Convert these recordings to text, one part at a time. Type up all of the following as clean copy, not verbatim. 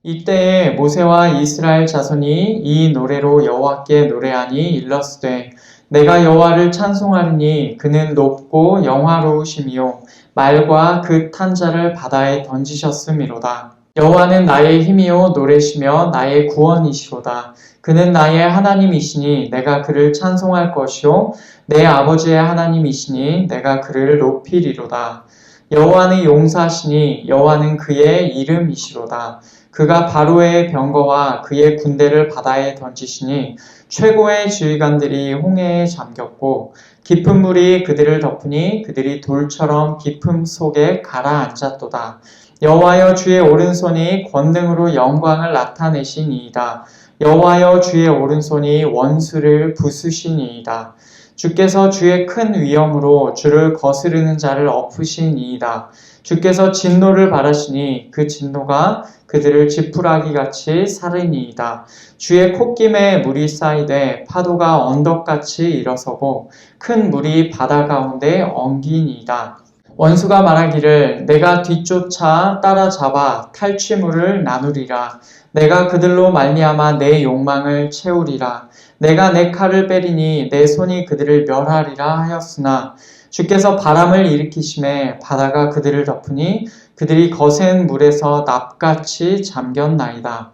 이때에 모세와 이스라엘 자손이 이 노래로 여호와께 노래하니 일러스되 내가 여호와를 찬송하리니 그는 높고 영화로우심이요 말과 그 탄 자를 바다에 던지셨음이로다. 여호와는 나의 힘이요 노래시며 나의 구원이시로다. 그는 나의 하나님이시니 내가 그를 찬송할 것이요 내 아버지의 하나님이시니 내가 그를 높이리로다. 여호와는 용사시니 여호와는 그의 이름이시로다. 그가 바로의 병거와 그의 군대를 바다에 던지시니 최고의 지휘관들이 홍해에 잠겼고 깊은 물이 그들을 덮으니 그들이 돌처럼 깊음 속에 가라앉았도다. 여호와여 주의 오른손이 권능으로 영광을 나타내시니이다. 여호와여 주의 오른손이 원수를 부수시니이다. 주께서 주의 큰 위엄으로 주를 거스르는 자를 엎으시니이다. 주께서 진노를 바라시니 그 진노가 그들을 지푸라기같이 사르니이다. 주의 콧김에 물이 쌓이되 파도가 언덕같이 일어서고 큰 물이 바다 가운데 엉기니이다. 원수가 말하기를 내가 뒤쫓아 따라잡아 탈취물을 나누리라. 내가 그들로 말미암아 내 욕망을 채우리라. 내가 내 칼을 빼리니 내 손이 그들을 멸하리라 하였으나 주께서 바람을 일으키심에 바다가 그들을 덮으니 그들이 거센 물에서 납같이 잠겼나이다.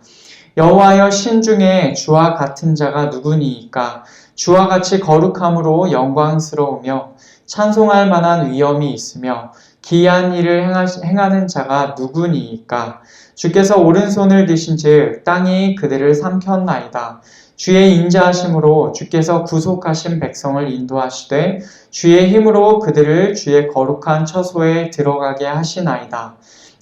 여호와여 신중에 주와 같은 자가 누구니이까? 주와 같이 거룩함으로 영광스러우며 찬송할 만한 위엄이 있으며 기이한 일을 행하는 자가 누구니이까? 주께서 오른손을 드신즉 땅이 그들을 삼켰나이다. 주의 인자하심으로 주께서 구속하신 백성을 인도하시되 주의 힘으로 그들을 주의 거룩한 처소에 들어가게 하시나이다.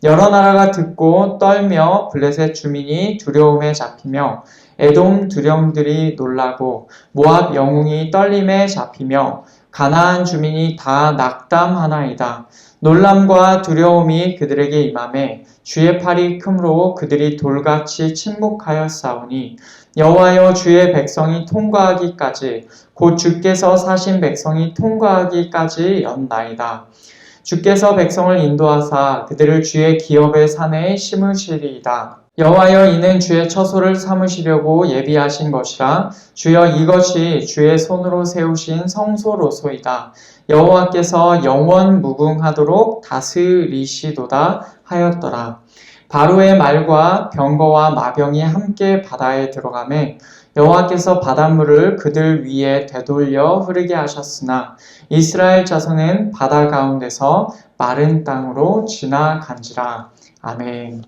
여러 나라가 듣고 떨며 블레셋 주민이 두려움에 잡히며 에돔 두령들이 놀라고 모압 영웅이 떨림에 잡히며 가나안 주민이 다 낙담하나이다. 놀람과 두려움이 그들에게 임하매 주의 팔이 크므로 그들이 돌같이 침묵하였사오니 여호와여 주의 백성이 통과하기까지 곧 주께서 사신 백성이 통과하기까지 였나이다. 주께서 백성을 인도하사 그들을 주의 기업의 산에 심으시리이다. 여호와여 이는 주의 처소를 삼으시려고 예비하신 것이라. 주여 이것이 주의 손으로 세우신 성소로소이다. 여호와께서 영원 무궁하도록 다스리시도다 하였더라. 바로의 말과 병거와 마병이 함께 바다에 들어가매 여호와께서 바닷물을 그들 위에 되돌려 흐르게 하셨으나 이스라엘 자손은 바다 가운데서 마른 땅으로 지나간지라. 아멘.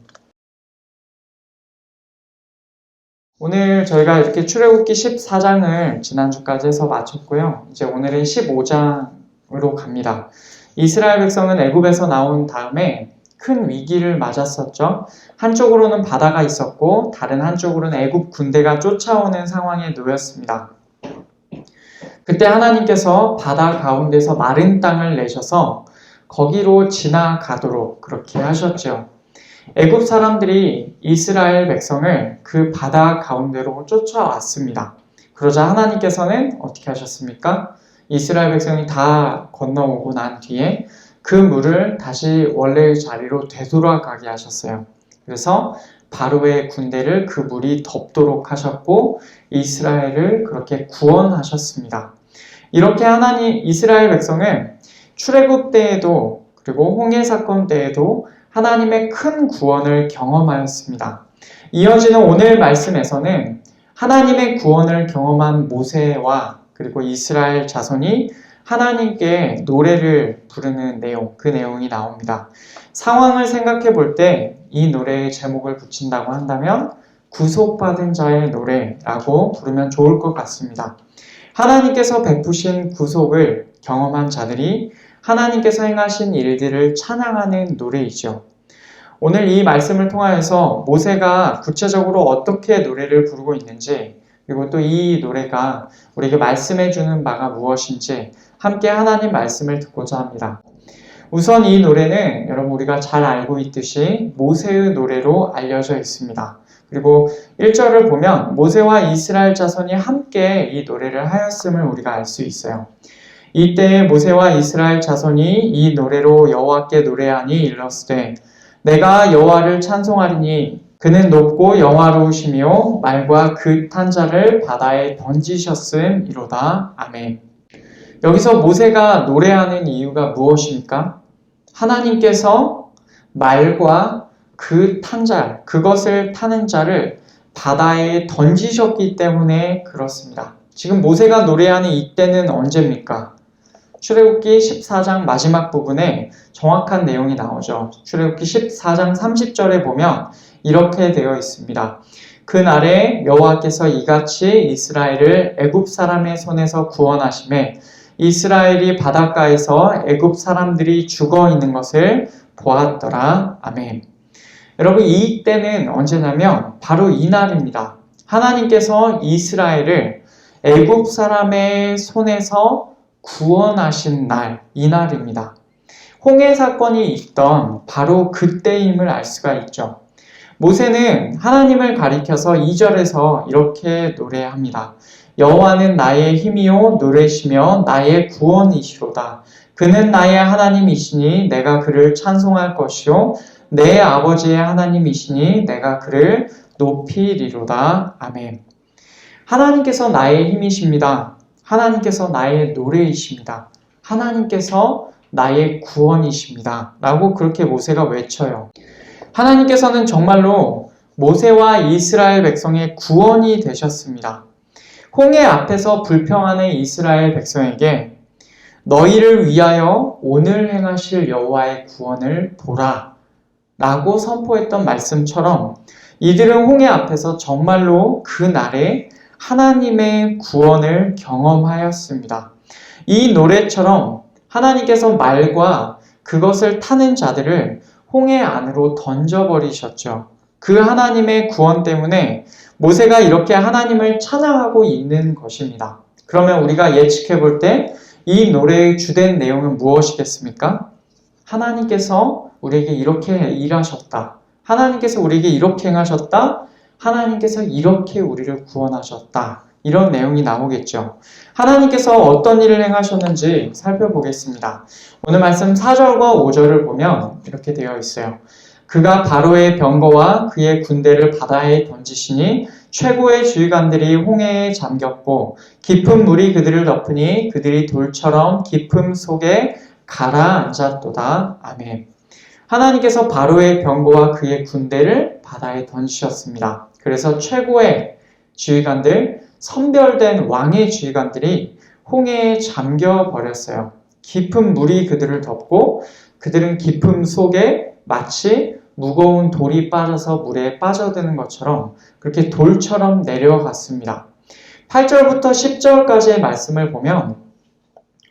오늘 저희가 이렇게 출애굽기 14장을 지난주까지 해서 마쳤고요. 이제 오늘은 15장으로 갑니다. 이스라엘 백성은 애굽에서 나온 다음에 큰 위기를 맞았었죠. 한쪽으로는 바다가 있었고 다른 한쪽으로는 애굽 군대가 쫓아오는 상황에 놓였습니다. 그때 하나님께서 바다 가운데서 마른 땅을 내셔서 거기로 지나가도록 그렇게 하셨죠. 애굽 사람들이 이스라엘 백성을 그 바다 가운데로 쫓아왔습니다. 그러자 하나님께서는 어떻게 하셨습니까? 이스라엘 백성이 다 건너오고 난 뒤에 그 물을 다시 원래의 자리로 되돌아가게 하셨어요. 그래서 바로의 군대를 그 물이 덮도록 하셨고 이스라엘을 그렇게 구원하셨습니다. 이렇게 이스라엘 백성은 출애굽 때에도 그리고 홍해 사건 때에도 하나님의 큰 구원을 경험하였습니다. 이어지는 오늘 말씀에서는 하나님의 구원을 경험한 모세와 그리고 이스라엘 자손이 하나님께 노래를 부르는 내용, 그 내용이 나옵니다. 상황을 생각해 볼 때 이 노래의 제목을 붙인다고 한다면 구속받은 자의 노래라고 부르면 좋을 것 같습니다. 하나님께서 베푸신 구속을 경험한 자들이 하나님께서 행하신 일들을 찬양하는 노래이죠. 오늘 이 말씀을 통하여서 모세가 구체적으로 어떻게 노래를 부르고 있는지 그리고 또 이 노래가 우리에게 말씀해 주는 바가 무엇인지 함께 하나님 말씀을 듣고자 합니다. 우선 이 노래는 여러분 우리가 잘 알고 있듯이 모세의 노래로 알려져 있습니다. 그리고 1절을 보면 모세와 이스라엘 자손이 함께 이 노래를 하였음을 우리가 알 수 있어요. 이때 모세와 이스라엘 자손이 이 노래로 여호와께 노래하니 일러스되 내가 여호와를 찬송하리니 그는 높고 영화로우시며 말과 그 탄 자를 바다에 던지셨음이로다. 아멘. 여기서 모세가 노래하는 이유가 무엇입니까? 하나님께서 말과 그 탄 자, 그것을 타는 자를 바다에 던지셨기 때문에 그렇습니다. 지금 모세가 노래하는 이때는 언제입니까? 출애굽기 14장 마지막 부분에 정확한 내용이 나오죠. 출애굽기 14장 30절에 보면 이렇게 되어 있습니다. 그날에 여호와께서 이같이 이스라엘을 애굽 사람의 손에서 구원하심에 이스라엘이 바닷가에서 애굽 사람들이 죽어 있는 것을 보았더라. 아멘. 여러분, 이 때는 언제냐면 바로 이날입니다. 하나님께서 이스라엘을 애굽 사람의 손에서 구원하신 날, 이날입니다. 홍해 사건이 있던 바로 그때임을 알 수가 있죠. 모세는 하나님을 가리켜서 2절에서 이렇게 노래합니다. 여호와는 나의 힘이요 노래시며 나의 구원이시로다. 그는 나의 하나님이시니 내가 그를 찬송할 것이요 내 아버지의 하나님이시니 내가 그를 높이리로다. 아멘. 하나님께서 나의 힘이십니다. 하나님께서 나의 노래이십니다. 하나님께서 나의 구원이십니다. 라고 그렇게 모세가 외쳐요. 하나님께서는 정말로 모세와 이스라엘 백성의 구원이 되셨습니다. 홍해 앞에서 불평하는 이스라엘 백성에게 너희를 위하여 오늘 행하실 여호와의 구원을 보라 라고 선포했던 말씀처럼 이들은 홍해 앞에서 정말로 그 날에 하나님의 구원을 경험하였습니다. 이 노래처럼 하나님께서 말과 그것을 타는 자들을 홍해 안으로 던져버리셨죠. 그 하나님의 구원 때문에 모세가 이렇게 하나님을 찬양하고 있는 것입니다. 그러면 우리가 예측해 볼 때 이 노래의 주된 내용은 무엇이겠습니까? 하나님께서 우리에게 이렇게 일하셨다. 하나님께서 우리에게 이렇게 행하셨다. 하나님께서 이렇게 우리를 구원하셨다. 이런 내용이 나오겠죠. 하나님께서 어떤 일을 행하셨는지 살펴보겠습니다. 오늘 말씀 4절과 5절을 보면 이렇게 되어 있어요. 그가 바로의 병거와 그의 군대를 바다에 던지시니 최고의 주의관들이 홍해에 잠겼고 깊은 물이 그들을 덮으니 그들이 돌처럼 깊음 속에 가라앉았도다. 아멘. 하나님께서 바로의 병거와 그의 군대를 바다에 던지셨습니다. 그래서 최고의 지휘관들, 선별된 왕의 지휘관들이 홍해에 잠겨 버렸어요. 깊은 물이 그들을 덮고 그들은 깊음 속에 마치 무거운 돌이 빠져서 물에 빠져드는 것처럼 그렇게 돌처럼 내려갔습니다. 8절부터 10절까지의 말씀을 보면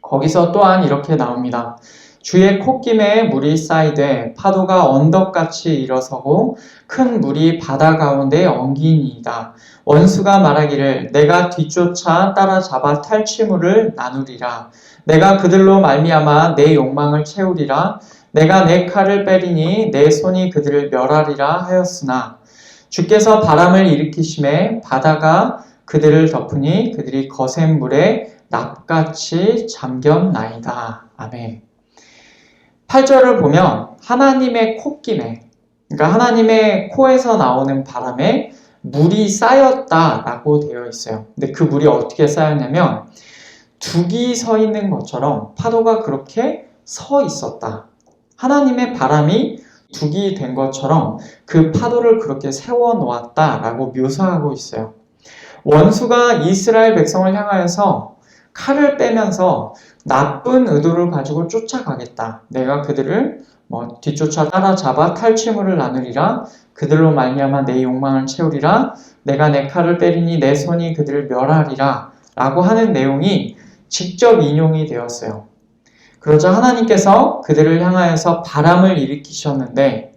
거기서 또한 이렇게 나옵니다. 주의 콧김에 물이 쌓이되 파도가 언덕같이 일어서고 큰 물이 바다 가운데 엉기니이다. 원수가 말하기를 내가 뒤쫓아 따라잡아 탈취물을 나누리라. 내가 그들로 말미암아 내 욕망을 채우리라. 내가 내 칼을 빼리니 내 손이 그들을 멸하리라 하였으나 주께서 바람을 일으키심에 바다가 그들을 덮으니 그들이 거센 물에 납같이 잠겼나이다. 아멘. 8절을 보면 하나님의 콧김에, 그러니까 하나님의 코에서 나오는 바람에 물이 쌓였다라고 되어 있어요. 근데 그 물이 어떻게 쌓였냐면 둑이 서 있는 것처럼 파도가 그렇게 서 있었다. 하나님의 바람이 둑이 된 것처럼 그 파도를 그렇게 세워 놓았다라고 묘사하고 있어요. 원수가 이스라엘 백성을 향하여서 칼을 빼면서 나쁜 의도를 가지고 쫓아가겠다. 내가 그들을 뒤쫓아 따라잡아 탈취물을 나누리라. 그들로 말미암아 내 욕망을 채우리라. 내가 내 칼을 빼리니 내 손이 그들을 멸하리라. 라고 하는 내용이 직접 인용이 되었어요. 그러자 하나님께서 그들을 향하여서 바람을 일으키셨는데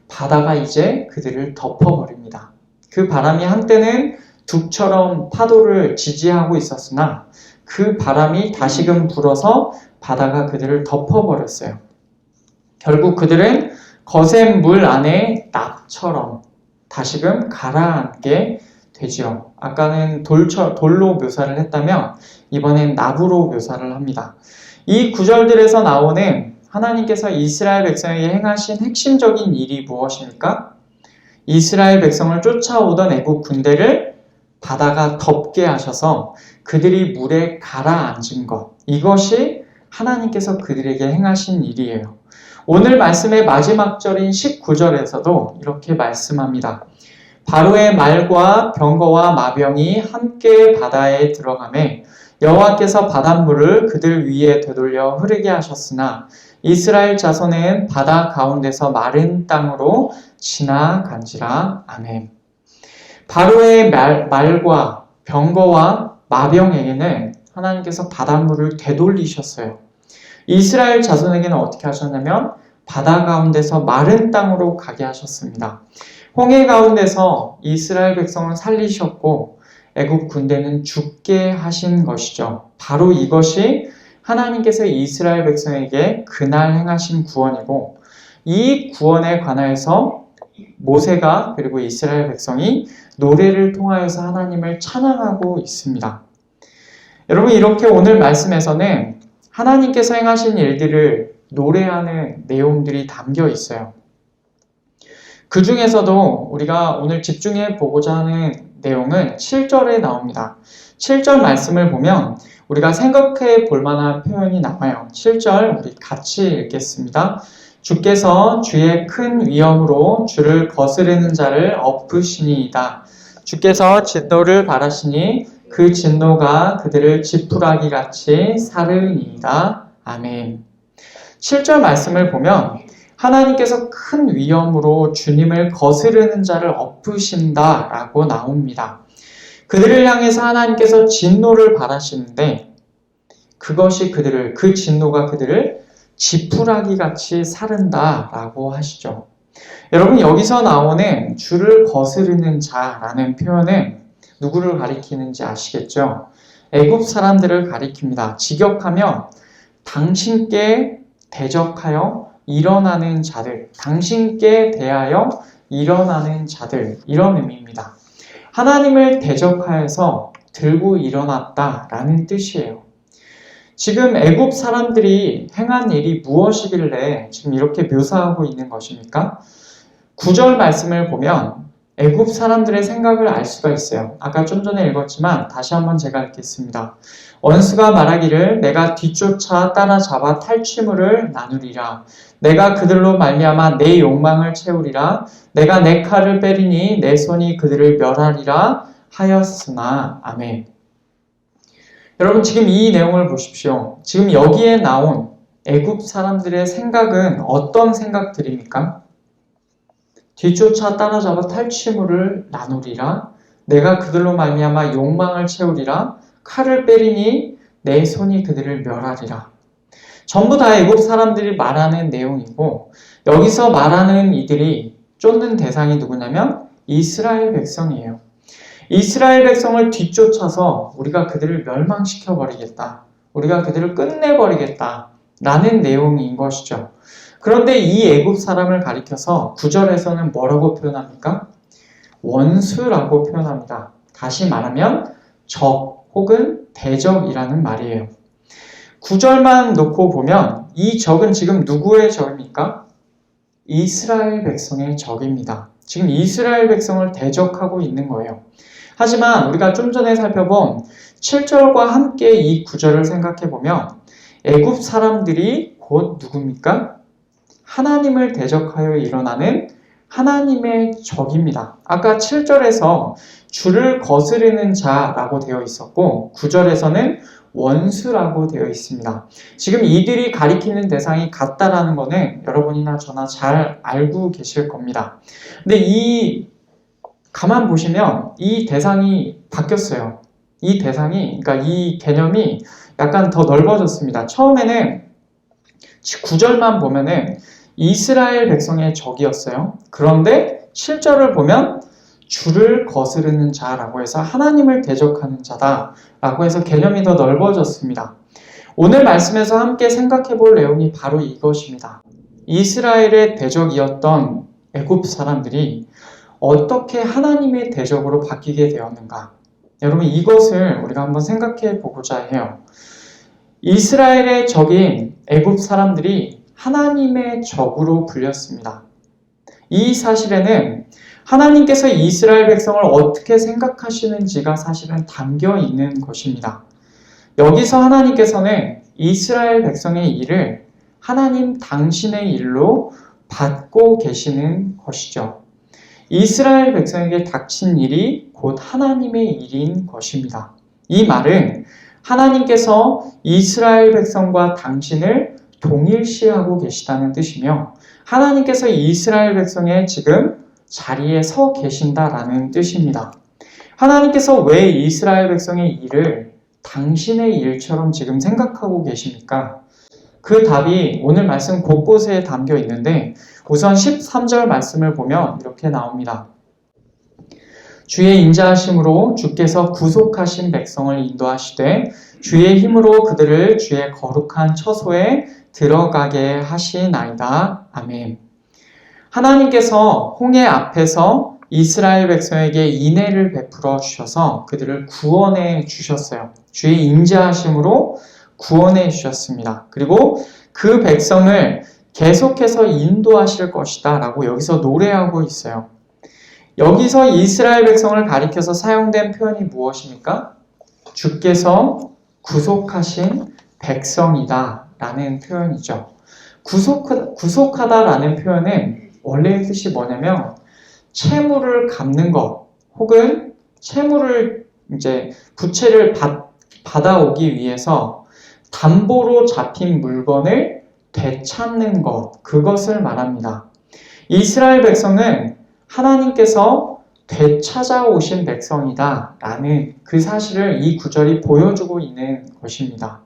바다가 이제 그들을 덮어버립니다. 그 바람이 한때는 둑처럼 파도를 지지하고 있었으나 그 바람이 다시금 불어서 바다가 그들을 덮어버렸어요. 결국 그들은 거센 물 안에 납처럼 다시금 가라앉게 되지요. 아까는 돌로 묘사를 했다면 이번엔 납으로 묘사를 합니다. 이 구절들에서 나오는 하나님께서 이스라엘 백성에게 행하신 핵심적인 일이 무엇입니까? 이스라엘 백성을 쫓아오던 애국 군대를 바다가 덮게 하셔서 그들이 물에 가라앉은 것, 이것이 하나님께서 그들에게 행하신 일이에요. 오늘 말씀의 마지막 절인 19절에서도 이렇게 말씀합니다. 바로의 말과 병거와 마병이 함께 바다에 들어가매 여호와께서 바닷물을 그들 위에 되돌려 흐르게 하셨으나 이스라엘 자손은 바다 가운데서 마른 땅으로 지나간지라. 아멘. 바로의 말과 병거와 마병에게는 하나님께서 바닷물을 되돌리셨어요. 이스라엘 자손에게는 어떻게 하셨냐면 바다 가운데서 마른 땅으로 가게 하셨습니다. 홍해 가운데서 이스라엘 백성을 살리셨고 애굽 군대는 죽게 하신 것이죠. 바로 이것이 하나님께서 이스라엘 백성에게 그날 행하신 구원이고, 이 구원에 관하여서 모세가 그리고 이스라엘 백성이 노래를 통하여서 하나님을 찬양하고 있습니다. 여러분, 이렇게 오늘 말씀에서는 하나님께서 행하신 일들을 노래하는 내용들이 담겨 있어요. 그 중에서도 우리가 오늘 집중해 보고자 하는 내용은 7절에 나옵니다. 7절 말씀을 보면 우리가 생각해 볼 만한 표현이 나와요. 7절 우리 같이 읽겠습니다. 주께서 주의 큰 위엄으로 주를 거스르는 자를 엎으시니이다. 주께서 진노를 바라시니 그 진노가 그들을 지푸라기 같이 사르니이다. 아멘. 7절 말씀을 보면 하나님께서 큰 위엄으로 주님을 거스르는 자를 엎으신다라고 나옵니다. 그들을 향해서 하나님께서 진노를 바라시는데 그것이 그 진노가 그들을 지푸라기 같이 사른다라고 하시죠. 여러분, 여기서 나오는 주를 거스르는 자라는 표현은 누구를 가리키는지 아시겠죠? 애굽 사람들을 가리킵니다. 직역하면 당신께 대적하여 일어나는 자들, 당신께 대하여 일어나는 자들, 이런 의미입니다. 하나님을 대적하여서 들고 일어났다라는 뜻이에요. 지금 애굽 사람들이 행한 일이 무엇이길래 지금 이렇게 묘사하고 있는 것입니까? 9절 말씀을 보면 애굽 사람들의 생각을 알 수가 있어요. 아까 좀 전에 읽었지만 다시 한번 제가 읽겠습니다. 원수가 말하기를 내가 뒤쫓아 따라잡아 탈취물을 나누리라. 내가 그들로 말미암아 내 욕망을 채우리라. 내가 내 칼을 빼리니 내 손이 그들을 멸하리라 하였으나. 아멘. 여러분, 지금 이 내용을 보십시오. 지금 여기에 나온 애굽 사람들의 생각은 어떤 생각들입니까? 뒤쫓아 따라잡아 탈취물을 나누리라. 내가 그들로 말미암아 욕망을 채우리라. 칼을 빼리니 내 손이 그들을 멸하리라. 전부 다 애굽 사람들이 말하는 내용이고, 여기서 말하는 이들이 쫓는 대상이 누구냐면 이스라엘 백성이에요. 이스라엘 백성을 뒤쫓아서 우리가 그들을 멸망시켜 버리겠다. 우리가 그들을 끝내버리겠다. 라는 내용인 것이죠. 그런데 이 애굽 사람을 가리켜서 9절에서는 뭐라고 표현합니까? 원수라고 표현합니다. 다시 말하면 적 혹은 대적이라는 말이에요. 9절만 놓고 보면 이 적은 지금 누구의 적입니까? 이스라엘 백성의 적입니다. 지금 이스라엘 백성을 대적하고 있는 거예요. 하지만 우리가 좀 전에 살펴본 7절과 함께 이 9절을 생각해 보면 애굽 사람들이 곧 누굽니까? 하나님을 대적하여 일어나는 하나님의 적입니다. 아까 7절에서 주를 거스르는 자라고 되어 있었고 9절에서는 원수라고 되어 있습니다. 지금 이들이 가리키는 대상이 같다라는 거는 여러분이나 저나 잘 알고 계실 겁니다. 근데 가만 보시면 이 대상이 바뀌었어요. 이 대상이, 그러니까 이 개념이 약간 더 넓어졌습니다. 처음에는 9절만 보면은 이스라엘 백성의 적이었어요. 그런데 7절을 보면 주를 거스르는 자라고 해서 하나님을 대적하는 자다라고 해서 개념이 더 넓어졌습니다. 오늘 말씀에서 함께 생각해 볼 내용이 바로 이것입니다. 이스라엘의 대적이었던 애굽 사람들이 어떻게 하나님의 대적으로 바뀌게 되었는가? 여러분, 이것을 우리가 한번 생각해 보고자 해요. 이스라엘의 적인 애굽 사람들이 하나님의 적으로 불렸습니다. 이 사실에는 하나님께서 이스라엘 백성을 어떻게 생각하시는지가 사실은 담겨 있는 것입니다. 여기서 하나님께서는 이스라엘 백성의 일을 하나님 당신의 일로 받고 계시는 것이죠. 이스라엘 백성에게 닥친 일이 곧 하나님의 일인 것입니다. 이 말은 하나님께서 이스라엘 백성과 당신을 동일시하고 계시다는 뜻이며 하나님께서 이스라엘 백성의 지금 자리에 서 계신다라는 뜻입니다. 하나님께서 왜 이스라엘 백성의 일을 당신의 일처럼 지금 생각하고 계십니까? 그 답이 오늘 말씀 곳곳에 담겨 있는데 우선 13절 말씀을 보면 이렇게 나옵니다. 주의 인자하심으로 주께서 구속하신 백성을 인도하시되 주의 힘으로 그들을 주의 거룩한 처소에 들어가게 하시나이다. 아멘. 하나님께서 홍해 앞에서 이스라엘 백성에게 인애를 베풀어 주셔서 그들을 구원해 주셨어요. 주의 인자하심으로 구원해 주셨습니다. 그리고 그 백성을 계속해서 인도하실 것이다 라고 여기서 노래하고 있어요. 여기서 이스라엘 백성을 가리켜서 사용된 표현이 무엇입니까? 주께서 구속하신 백성이다 라는 표현이죠. 구속하다라는 표현은 원래의 뜻이 뭐냐면 채무를 갚는 것 혹은 채무를 부채를 받아오기 위해서 담보로 잡힌 물건을 되찾는 것, 그것을 말합니다. 이스라엘 백성은 하나님께서 되찾아오신 백성이다 라는 그 사실을 이 구절이 보여주고 있는 것입니다.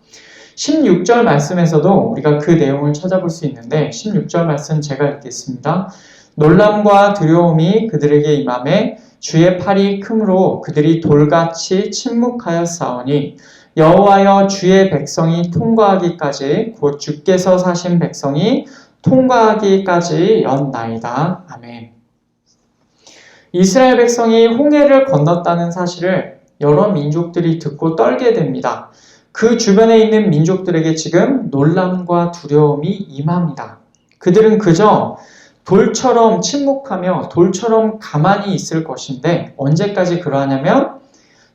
16절 말씀에서도 우리가 그 내용을 찾아볼 수 있는데 16절 말씀 제가 읽겠습니다. 놀람과 두려움이 그들에게 임하매 주의 팔이 크므로 그들이 돌같이 침묵하였사오니 여호와여 주의 백성이 통과하기까지 곧 주께서 사신 백성이 통과하기까지 였나이다. 아멘. 이스라엘 백성이 홍해를 건넜다는 사실을 여러 민족들이 듣고 떨게 됩니다. 그 주변에 있는 민족들에게 지금 놀람과 두려움이 임합니다. 그들은 그저 돌처럼 침묵하며 돌처럼 가만히 있을 것인데 언제까지 그러하냐면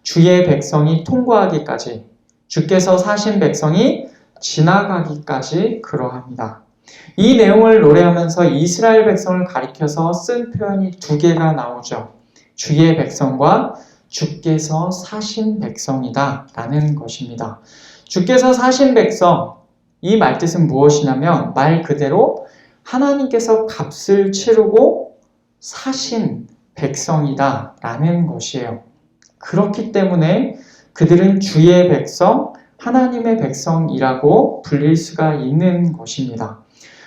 주의 백성이 통과하기까지, 주께서 사신 백성이 지나가기까지 그러합니다. 이 내용을 노래하면서 이스라엘 백성을 가리켜서 쓴 표현이 두 개가 나오죠. 주의 백성과 주께서 사신 백성이다 라는 것입니다. 주께서 사신 백성, 이 말뜻은 무엇이냐면 말 그대로 하나님께서 값을 치르고 사신 백성이다 라는 것이에요. 그렇기 때문에 그들은 주의 백성, 하나님의 백성이라고 불릴 수가 있는 것입니다.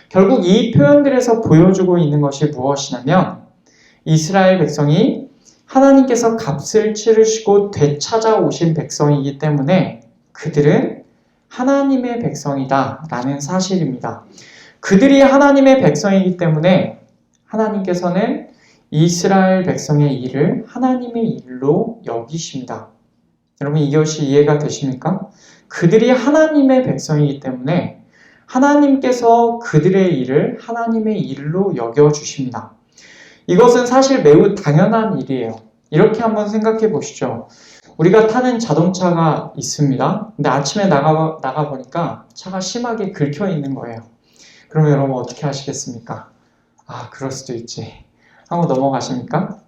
결국 이 표현들에서 보여주고 있는 것이 무엇이냐면 이스라엘 백성이 하나님께서 값을 치르시고 되찾아오신 백성이기 때문에 그들은 하나님의 백성이다 라는 사실입니다. 그들이 하나님의 백성이기 때문에 하나님께서는 이스라엘 백성의 일을 하나님의 일로 여기십니다. 여러분 이것이 이해가 되십니까? 그들이 하나님의 백성이기 때문에 하나님께서 그들의 일을 하나님의 일로 여겨주십니다. 이것은 사실 매우 당연한 일이에요. 이렇게 한번 생각해 보시죠. 우리가 타는 자동차가 있습니다. 근데 아침에 나가 보니까 차가 심하게 긁혀 있는 거예요. 그러면 여러분 어떻게 하시겠습니까? 아, 그럴 수도 있지 하고 넘어가십니까?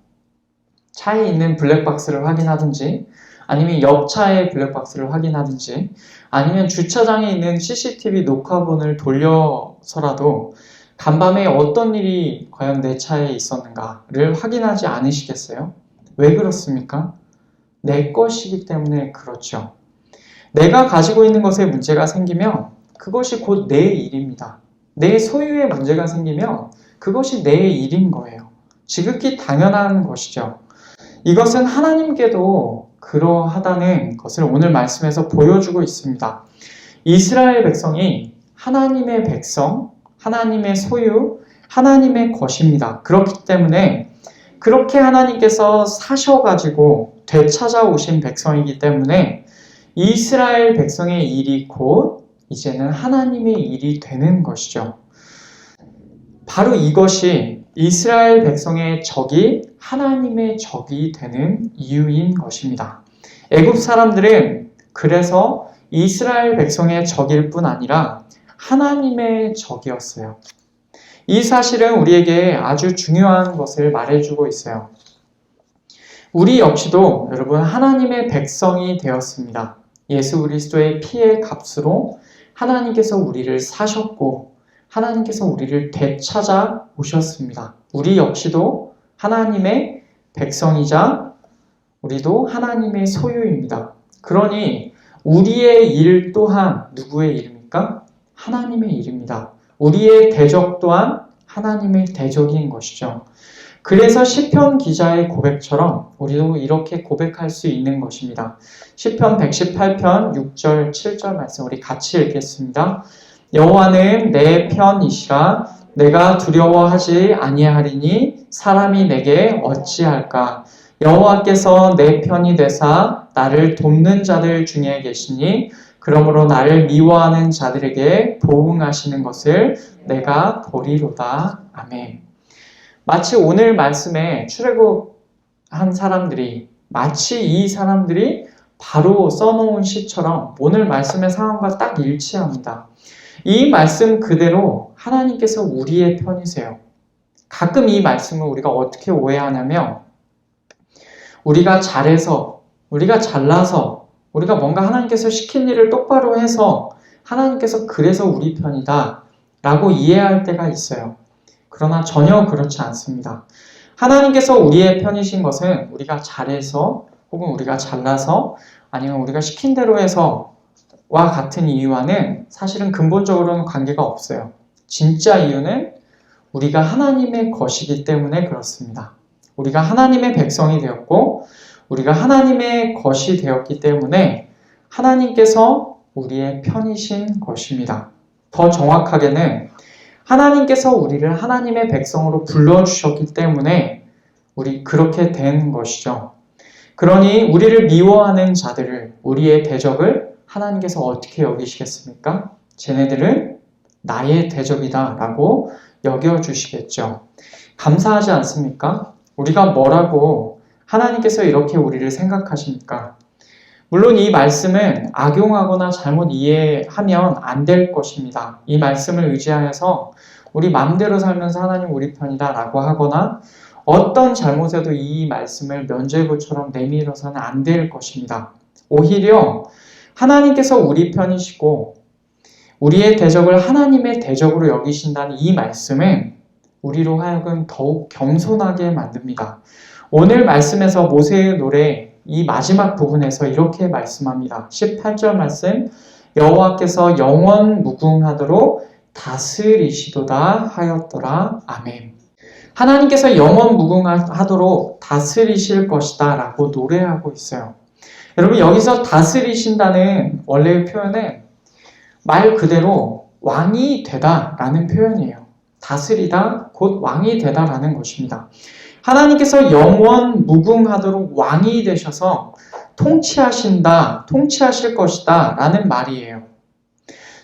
차에 있는 블랙박스를 확인하든지 아니면 옆차의 블랙박스를 확인하든지 아니면 주차장에 있는 CCTV 녹화본을 돌려서라도 간밤에 어떤 일이 과연 내 차에 있었는가를 확인하지 않으시겠어요? 왜 그렇습니까? 내 것이기 때문에 그렇죠. 내가 가지고 있는 것에 문제가 생기면 그것이 곧 내 일입니다. 내 소유에 문제가 생기면 그것이 내 일인 거예요. 지극히 당연한 것이죠. 이것은 하나님께도 그러하다는 것을 오늘 말씀에서 보여주고 있습니다. 이스라엘 백성이 하나님의 백성, 하나님의 소유, 하나님의 것입니다. 그렇기 때문에 그렇게 하나님께서 사셔가지고 되찾아오신 백성이기 때문에 이스라엘 백성의 일이 곧 이제는 하나님의 일이 되는 것이죠. 바로 이것이 이스라엘 백성의 적이 하나님의 적이 되는 이유인 것입니다. 애굽 사람들은 그래서 이스라엘 백성의 적일 뿐 아니라 하나님의 적이었어요. 이 사실은 우리에게 아주 중요한 것을 말해주고 있어요. 우리 역시도 여러분 하나님의 백성이 되었습니다. 예수 그리스도의 피의 값으로 하나님께서 우리를 사셨고 하나님께서 우리를 되찾아 오셨습니다. 우리 역시도 하나님의 백성이자 우리도 하나님의 소유입니다. 그러니 우리의 일 또한 누구의 일입니까? 하나님의 일입니다. 우리의 대적 또한 하나님의 대적인 것이죠. 그래서 시편 기자의 고백처럼 우리도 이렇게 고백할 수 있는 것입니다. 시편 118편 6절 7절 말씀 우리 같이 읽겠습니다. 여호와는 내 편이시라 내가 두려워하지 아니하리니 사람이 내게 어찌할까. 여호와께서 내 편이 되사 나를 돕는 자들 중에 계시니 그러므로 나를 미워하는 자들에게 보응하시는 것을 내가 보리로다. 아멘. 마치 오늘 말씀에 출애굽한 사람들이 마치 이 사람들이 바로 써놓은 시처럼 오늘 말씀의 상황과 딱 일치합니다. 이 말씀 그대로 하나님께서 우리의 편이세요. 가끔 이 말씀을 우리가 어떻게 오해하냐면 우리가 잘해서, 우리가 잘나서, 우리가 뭔가 하나님께서 시킨 일을 똑바로 해서 하나님께서 그래서 우리 편이다 라고 이해할 때가 있어요. 그러나 전혀 그렇지 않습니다. 하나님께서 우리의 편이신 것은 우리가 잘해서 혹은 우리가 잘나서 아니면 우리가 시킨 대로 해서와 같은 이유와는 사실은 근본적으로는 관계가 없어요. 진짜 이유는 우리가 하나님의 것이기 때문에 그렇습니다. 우리가 하나님의 백성이 되었고 우리가 하나님의 것이 되었기 때문에 하나님께서 우리의 편이신 것입니다. 더 정확하게는 하나님께서 우리를 하나님의 백성으로 불러주셨기 때문에 우리 그렇게 된 것이죠. 그러니 우리를 미워하는 자들을, 우리의 대적을 하나님께서 어떻게 여기시겠습니까? 쟤네들은 나의 대적이다 라고 여겨주시겠죠. 감사하지 않습니까? 우리가 뭐라고 하나님께서 이렇게 우리를 생각하십니까? 물론 이 말씀은 악용하거나 잘못 이해하면 안 될 것입니다. 이 말씀을 의지하여서 우리 마음대로 살면서 하나님 우리 편이다 라고 하거나 어떤 잘못에도 이 말씀을 면죄부처럼 내밀어서는 안 될 것입니다. 오히려 하나님께서 우리 편이시고 우리의 대적을 하나님의 대적으로 여기신다는 이 말씀은 우리로 하여금 더욱 겸손하게 만듭니다. 오늘 말씀에서 모세의 노래 이 마지막 부분에서 이렇게 말씀합니다. 18절 말씀 여호와께서 영원 무궁하도록 다스리시도다 하였더라. 아멘. 하나님께서 영원 무궁하도록 다스리실 것이다 라고 노래하고 있어요. 여러분 여기서 다스리신다는 원래의 표현은 말 그대로 왕이 되다 라는 표현이에요. 다스리다 곧 왕이 되다 라는 것입니다. 하나님께서 영원 무궁하도록 왕이 되셔서 통치하신다, 통치하실 것이다 라는 말이에요.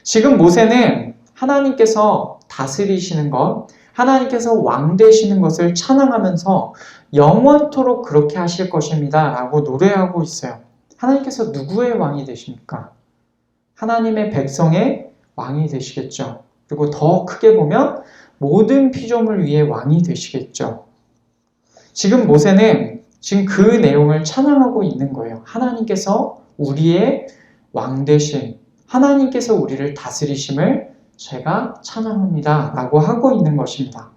지금 모세는 하나님께서 다스리시는 것, 하나님께서 왕 되시는 것을 찬양하면서 영원토록 그렇게 하실 것입니다 라고 노래하고 있어요. 하나님께서 누구의 왕이 되십니까? 하나님의 백성의 왕이 되시겠죠. 그리고 더 크게 보면 모든 피조물 위에 왕이 되시겠죠. 지금 모세는 지금 그 내용을 찬양하고 있는 거예요. 하나님께서 우리의 왕 되신, 하나님께서 우리를 다스리심을 제가 찬양합니다 라고 하고 있는 것입니다.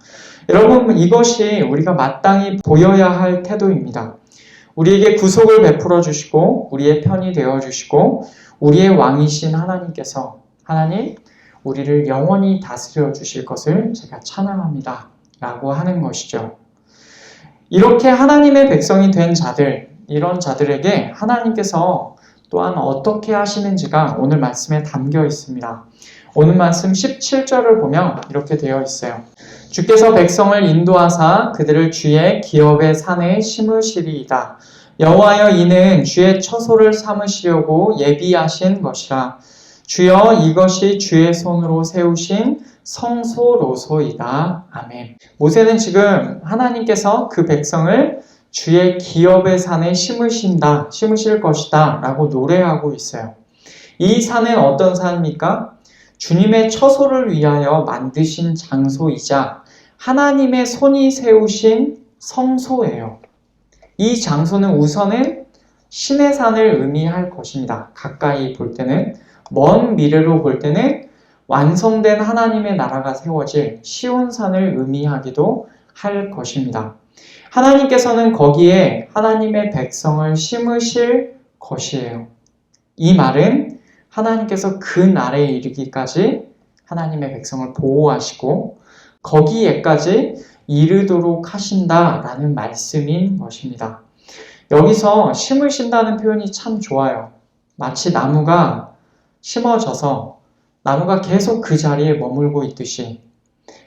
여러분 이것이 우리가 마땅히 보여야 할 태도입니다. 우리에게 구속을 베풀어 주시고 우리의 편이 되어 주시고 우리의 왕이신 하나님께서 하나님 우리를 영원히 다스려 주실 것을 제가 찬양합니다 라고 하는 것이죠. 이렇게 하나님의 백성이 된 자들, 이런 자들에게 하나님께서 또한 어떻게 하시는지가 오늘 말씀에 담겨 있습니다. 오늘 말씀 17절을 보면 이렇게 되어 있어요. 주께서 백성을 인도하사 그들을 주의 기업의 산에 심으시리이다. 여호와여 이는 주의 처소를 삼으시려고 예비하신 것이라. 주여 이것이 주의 손으로 세우신 성소로소이다. 아멘. 모세는 지금 하나님께서 그 백성을 주의 기업의 산에 심으실 것이다 라고 노래하고 있어요. 이 산은 어떤 산입니까? 주님의 처소를 위하여 만드신 장소이자 하나님의 손이 세우신 성소예요. 이 장소는 우선은 신의 산을 의미할 것입니다. 가까이 볼 때는, 먼 미래로 볼 때는 완성된 하나님의 나라가 세워질 시온산을 의미하기도 할 것입니다. 하나님께서는 거기에 하나님의 백성을 심으실 것이에요. 이 말은 하나님께서 그 날에 이르기까지 하나님의 백성을 보호하시고 거기에까지 이르도록 하신다라는 말씀인 것입니다. 여기서 심으신다는 표현이 참 좋아요. 마치 나무가 심어져서 나무가 계속 그 자리에 머물고 있듯이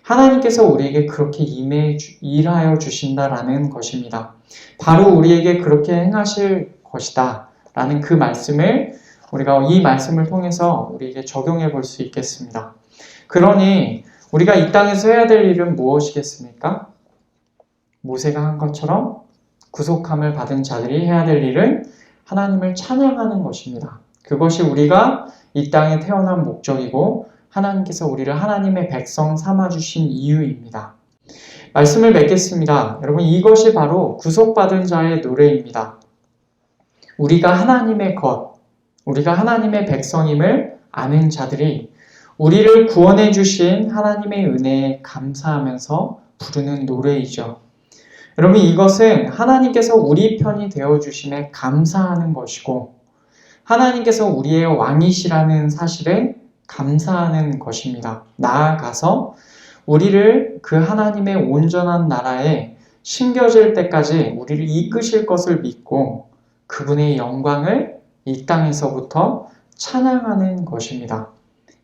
하나님께서 우리에게 그렇게 일하여 주신다라는 것입니다. 바로 우리에게 그렇게 행하실 것이다 라는 그 말씀을 우리가 이 말씀을 통해서 우리에게 적용해 볼 수 있겠습니다. 그러니 우리가 이 땅에서 해야 될 일은 무엇이겠습니까? 모세가 한 것처럼 구속함을 받은 자들이 해야 될 일은 하나님을 찬양하는 것입니다. 그것이 우리가 이 땅에 태어난 목적이고 하나님께서 우리를 하나님의 백성 삼아주신 이유입니다. 말씀을 맺겠습니다. 여러분, 이것이 바로 구속받은 자의 노래입니다. 우리가 하나님의 것, 우리가 하나님의 백성임을 아는 자들이 우리를 구원해 주신 하나님의 은혜에 감사하면서 부르는 노래이죠. 여러분, 이것은 하나님께서 우리 편이 되어주심에 감사하는 것이고 하나님께서 우리의 왕이시라는 사실에 감사하는 것입니다. 나아가서 우리를 그 하나님의 온전한 나라에 심겨질 때까지 우리를 이끄실 것을 믿고 그분의 영광을 이 땅에서부터 찬양하는 것입니다.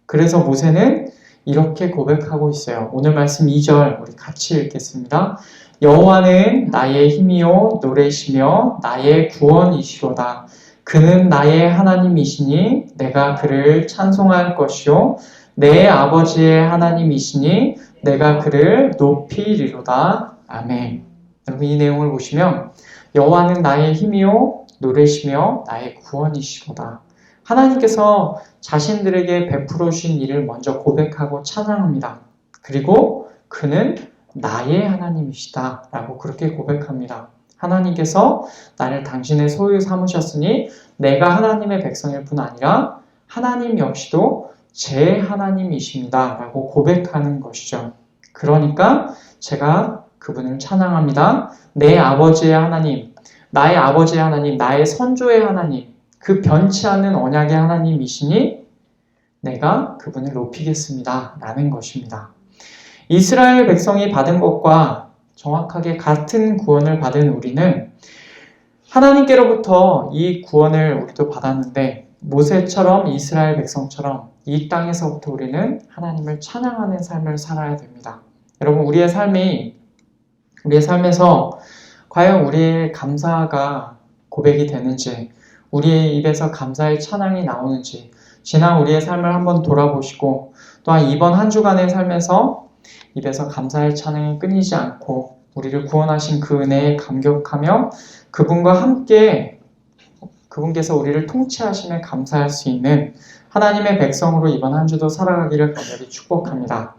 그래서 모세는 이렇게 고백하고 있어요. 오늘 말씀 2절 우리 같이 읽겠습니다. 여호와는 나의 힘이요 노래시며 나의 구원이시로다. 그는 나의 하나님이시니 내가 그를 찬송할 것이요 내 아버지의 하나님이시니 내가 그를 높이리로다. 아멘. 여러분, 이 내용을 보시면 여호와는 나의 힘이요 노래시며 나의 구원이시로다. 하나님께서 자신들에게 베풀어 주신 일을 먼저 고백하고 찬양합니다. 그리고 그는 나의 하나님이시다 라고 그렇게 고백합니다. 하나님께서 나를 당신의 소유 삼으셨으니 내가 하나님의 백성일 뿐 아니라 하나님 역시도 제 하나님이십니다 라고 고백하는 것이죠. 그러니까 제가 그분을 찬양합니다. 내 아버지의 하나님, 나의 아버지의 하나님, 나의 선조의 하나님, 그 변치 않는 언약의 하나님이시니 내가 그분을 높이겠습니다 라는 것입니다. 이스라엘 백성이 받은 것과 정확하게 같은 구원을 받은 우리는 하나님께로부터 이 구원을 우리도 받았는데 모세처럼 이스라엘 백성처럼 이 땅에서부터 우리는 하나님을 찬양하는 삶을 살아야 됩니다. 여러분, 우리의 삶에서 과연 우리의 감사가 고백이 되는지, 우리의 입에서 감사의 찬양이 나오는지 지난 우리의 삶을 한번 돌아보시고 또한 이번 한 주간의 삶에서 입에서 감사의 찬양이 끊이지 않고 우리를 구원하신 그 은혜에 감격하며 그분과 함께 그분께서 우리를 통치하심에 감사할 수 있는 하나님의 백성으로 이번 한 주도 살아가기를 간절히 축복합니다.